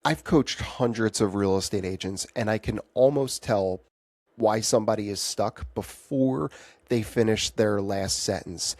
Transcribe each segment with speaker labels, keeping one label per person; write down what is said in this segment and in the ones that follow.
Speaker 1: I've coached hundreds of real estate agents, and I can almost tell why somebody is stuck before they finish their last sentence.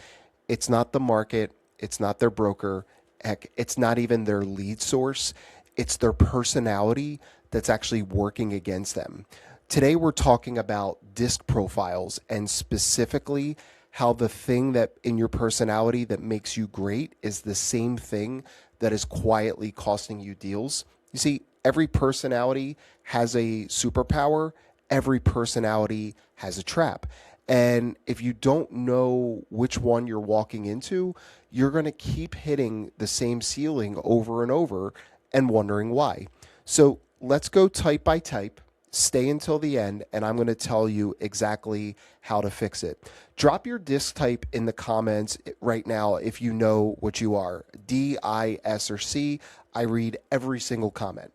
Speaker 1: It's not the market, it's not their broker, heck, it's not even their lead source. It's their personality that's actually working against them. Today, we're talking about disc profiles and specifically how the thing that in your personality that makes you great is the same thing that is quietly costing you deals. You see, every personality has a superpower, every personality has a trap. And if you don't know which one you're walking into, you're going to keep hitting the same ceiling over and over and wondering why. So let's go type by type. Stay until the end, and I'm going to tell you exactly how to fix it. Drop your disk type in the comments right now if you know what you are, D, I, S, or C. I read every single comment.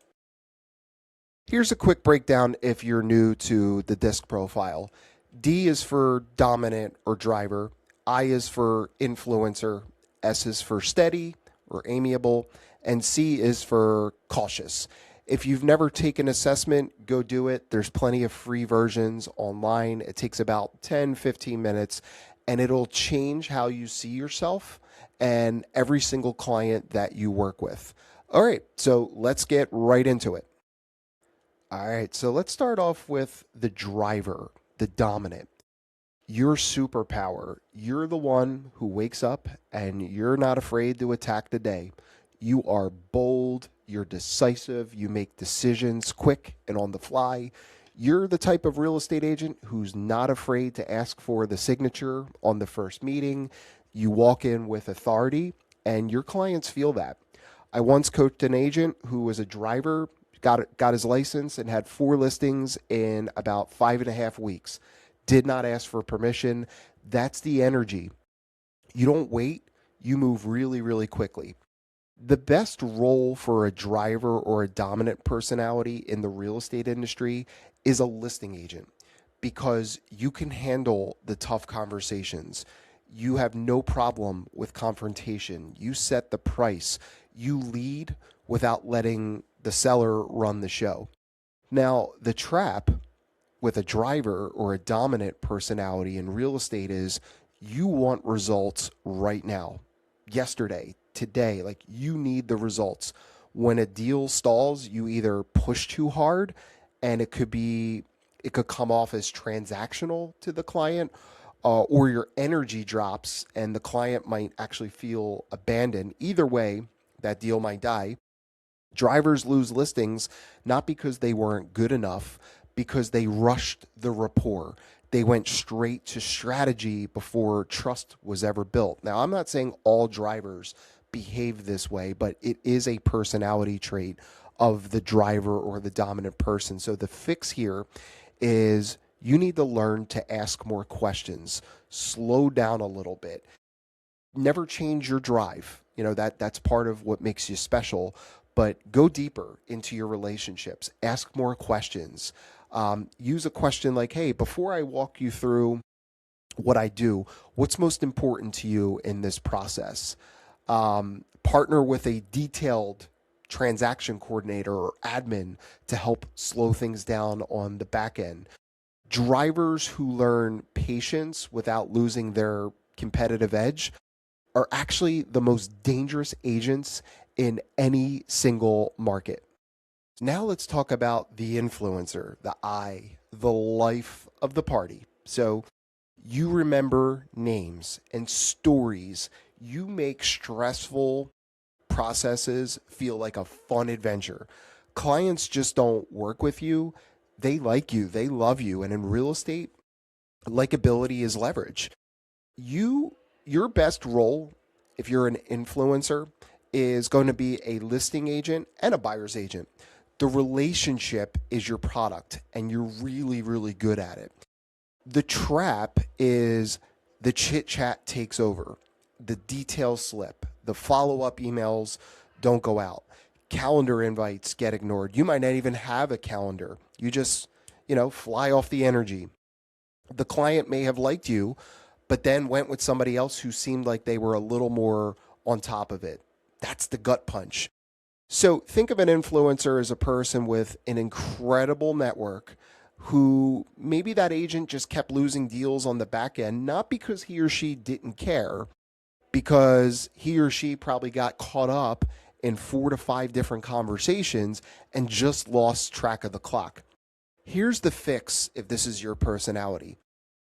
Speaker 1: Here's a quick breakdown if you're new to the disc profile. D is for dominant or driver, I is for influencer, S is for steady or amiable, and C is for cautious. If you've never taken assessment, go do it. There's plenty of free versions online. It takes about 10-15 minutes, and it'll change how you see yourself and every single client that you work with. All right, so let's get right into it. All right, so let's start off with the driver, the dominant. Your superpower. You're the one who wakes up and you're not afraid to attack the day. You are bold, you're decisive, you make decisions quick and on the fly. You're the type of real estate agent who's not afraid to ask for the signature on the first meeting. You walk in with authority, and your clients feel that. I once coached an agent who was a driver, got his license, and had four listings in about 5.5 weeks. Did not ask for permission. That's the energy. You don't wait, you move really, really quickly. The best role for a driver or a dominant personality in the real estate industry is a listing agent because you can handle the tough conversations. You have no problem with confrontation. You set the price. You lead without letting the seller run the show. Now, the trap with a driver or a dominant personality in real estate is you want results right now, yesterday, today. Like you need the results. When a deal stalls, you either push too hard and it could come off as transactional to the client, or your energy drops and the client might actually feel abandoned. Either way, that deal might die. Drivers lose listings not because they weren't good enough, because they rushed the rapport. They went straight to strategy before trust was ever built. Now, I'm not saying all drivers behave this way, but it is a personality trait of the driver or the dominant person. So the fix here is you need to learn to ask more questions, slow down a little bit, never change your drive. That's part of what makes you special, but go deeper into your relationships. Ask more questions. Use a question like, "Hey, before I walk you through what I do, what's most important to you in this process?" Partner with a detailed transaction coordinator or admin to help slow things down on the back end. Drivers who learn patience without losing their competitive edge are actually the most dangerous agents in any single market. Now let's talk about the influencer, the I, the life of the party. So you remember names and stories. You make stressful processes feel like a fun adventure. Clients just don't work with you. They like you, they love you. And in real estate, likability is leverage. Your best role, if you're an influencer, is going to be a listing agent and a buyer's agent. The relationship is your product, and you're really, really good at it. The trap is the chit chat takes over, the details slip, the follow up emails don't go out, calendar invites get ignored. You might not even have a calendar. You just, fly off the energy. The client may have liked you, but then went with somebody else who seemed like they were a little more on top of it. That's the gut punch. So think of an influencer as a person with an incredible network who maybe that agent just kept losing deals on the back end, not because he or she didn't care, because he or she probably got caught up in 4 to 5 different conversations and just lost track of the clock. Here's the fix if this is your personality: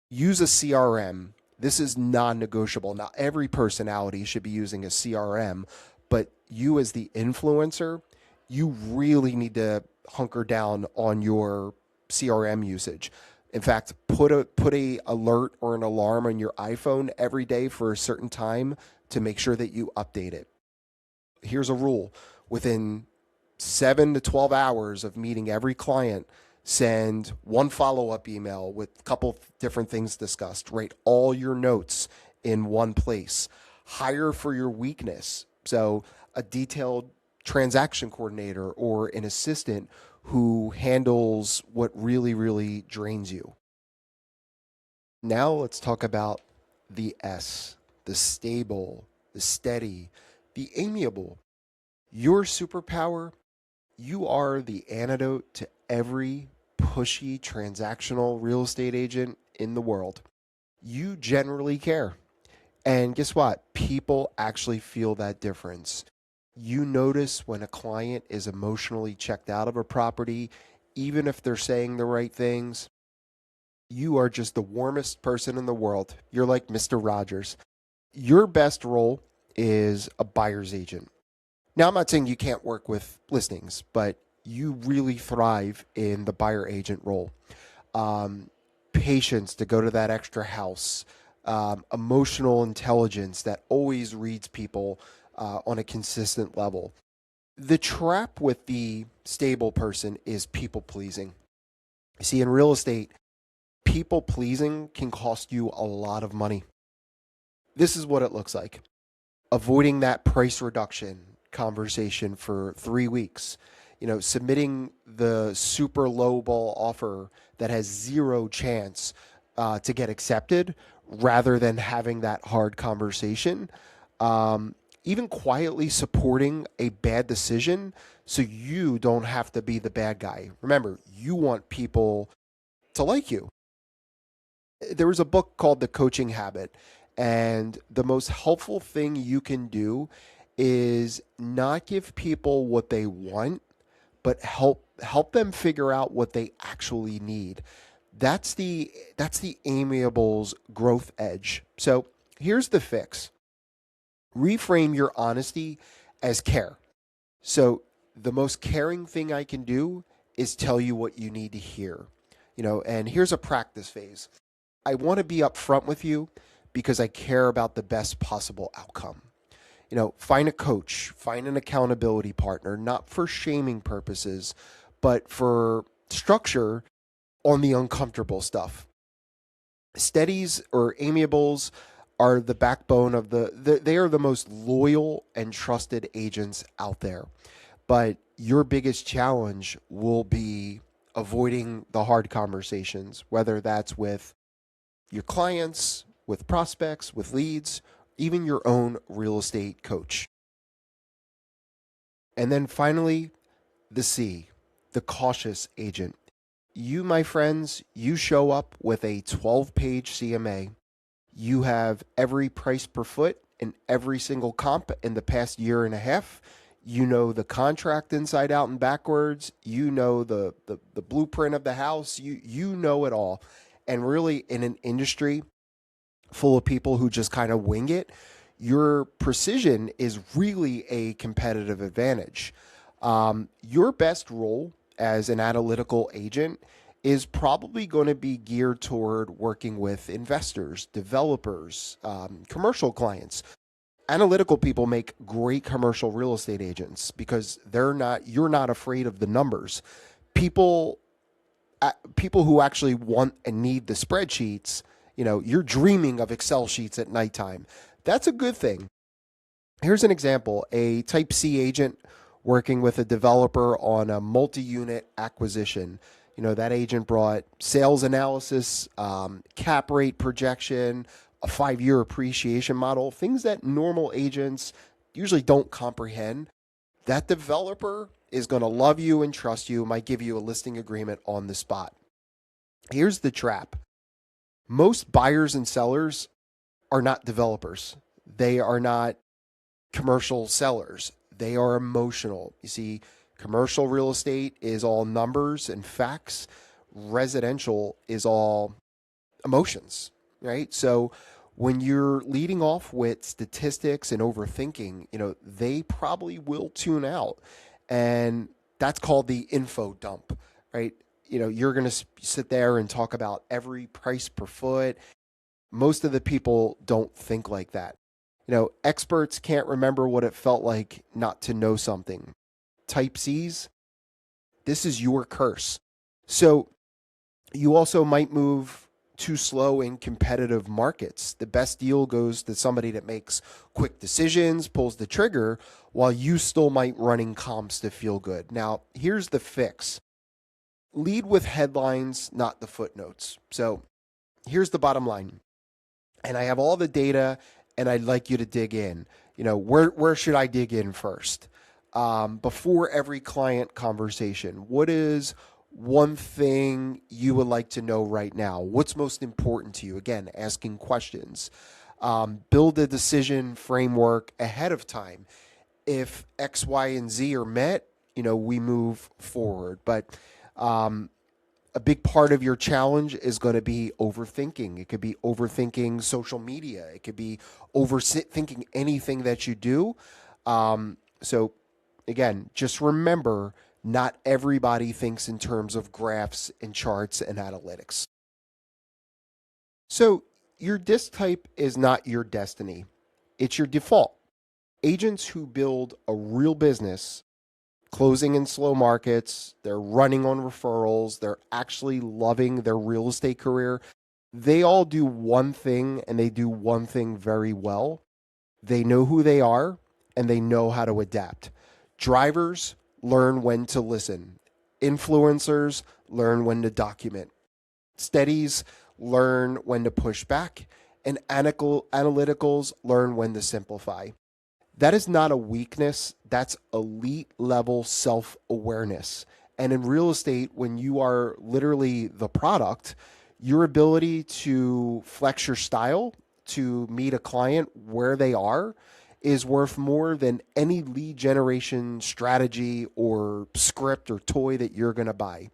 Speaker 1: use a CRM. This is non negotiable. Now, every personality should be using a CRM, but you as the influencer, you really need to hunker down on your CRM usage. In fact, put a alert or an alarm on your iPhone every day for a certain time to make sure that you update it. Here's a rule: within 7 to 12 hours of meeting every client, send one follow-up email with a couple different things discussed. Write all your notes in one place. Hire for your weakness. So a detailed transaction coordinator or an assistant who handles what really, really drains you. Now let's talk about the S, the stable, the steady, the amiable. Your superpower: you are the antidote to every pushy transactional real estate agent in the world. You generally care. And guess what? People actually feel that difference. You notice when a client is emotionally checked out of a property, even if they're saying the right things. You are just the warmest person in the world. You're like Mr. Rogers. Your best role is a buyer's agent. Now, I'm not saying you can't work with listings, but you really thrive in the buyer agent role. Patience to go to that extra house, emotional intelligence that always reads people on a consistent level. The trap with the stable person is people pleasing. See, in real estate, people pleasing can cost you a lot of money. This is what it looks like: avoiding that price reduction conversation for 3 weeks, submitting the super low ball offer that has zero chance to get accepted rather than having that hard conversation. Even quietly supporting a bad decision so you don't have to be the bad guy. Remember, you want people to like you. There was a book called The Coaching Habit, and the most helpful thing you can do is not give people what they want, but help them figure out what they actually need. That's the amiable's growth edge. So here's the fix: reframe your honesty as care. So the most caring thing I can do is tell you what you need to hear. And here's a practice phase. I want to be upfront with you because I care about the best possible outcome. Find a coach, find an accountability partner, not for shaming purposes, but for structure on the uncomfortable stuff. Steadies or amiables are the backbone of they are the most loyal and trusted agents out there. But your biggest challenge will be avoiding the hard conversations, whether that's with your clients, with prospects, with leads, even your own real estate coach. And then finally, the C, the cautious agent. You, my friends, you show up with a 12-page CMA. You have every price per foot in every single comp in the past year and a half. You know the contract inside out and backwards. You know the blueprint of the house. You know it all. And really, in an industry full of people who just kind of wing it, your precision is really a competitive advantage. Your best role as an analytical agent is probably going to be geared toward working with investors, developers, commercial clients. Analytical people make great commercial real estate agents because you're not afraid of the numbers. People people who actually want and need the spreadsheets, you're dreaming of Excel sheets at nighttime. That's a good thing. Here's an example: a type C agent working with a developer on a multi-unit acquisition. That agent brought sales analysis, cap rate projection, a 5-year appreciation model, things that normal agents usually don't comprehend. That developer is going to love you and trust you, might give you a listing agreement on the spot. Here's the trap. Most buyers and sellers are not developers. They are not commercial sellers. They are emotional. You see, commercial real estate is all numbers and facts. Residential is all emotions, right? So when you're leading off with statistics and overthinking, they probably will tune out. And that's called the info dump, right? You're going to sit there and talk about every price per foot. Most of the people don't think like that. Experts can't remember what it felt like not to know something. Type C's, this is your curse. So you also might move too slow in competitive markets. The best deal goes to somebody that makes quick decisions, pulls the trigger, while you still might running comps to feel good. Now, here's the fix. Lead with headlines, not the footnotes. So here's the bottom line. And I have all the data, and I'd like you to dig in. Where should I dig in first? Before every client conversation, what is one thing you would like to know right now? What's most important to you? Again, asking questions. Build a decision framework ahead of time. If X, Y, and Z are met, we move forward. But a big part of your challenge is going to be overthinking. It could be overthinking social media. It could be overthinking anything that you do. So again, just remember, not everybody thinks in terms of graphs and charts and analytics. So your disc type is not your destiny. It's your default. Agents who build a real business, closing in slow markets, they're running on referrals, they're actually loving their real estate career. They all do one thing, and they do one thing very well. They know who they are, and they know how to adapt. Drivers learn when to listen. Influencers learn when to document. Steadies learn when to push back. And analyticals learn when to simplify. That is not a weakness. That's elite level self-awareness. And in real estate, when you are literally the product, your ability to flex your style to meet a client where they are is worth more than any lead generation strategy or script or toy that you're going to buy.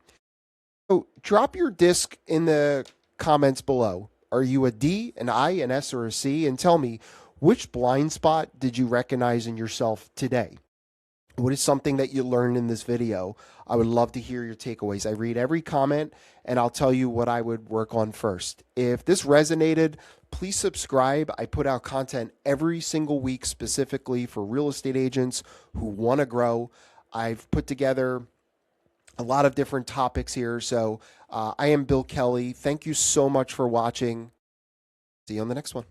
Speaker 1: So drop your disc in the comments below. Are you a D, an I, an S, or a C? And tell me, which blind spot did you recognize in yourself today? What is something that you learned in this video? I would love to hear your takeaways. I read every comment, and I'll tell you what I would work on first. If this resonated, please subscribe. I put out content every single week specifically for real estate agents who want to grow. I've put together a lot of different topics here. So I am Bill Kelly. Thank you so much for watching. See you on the next one.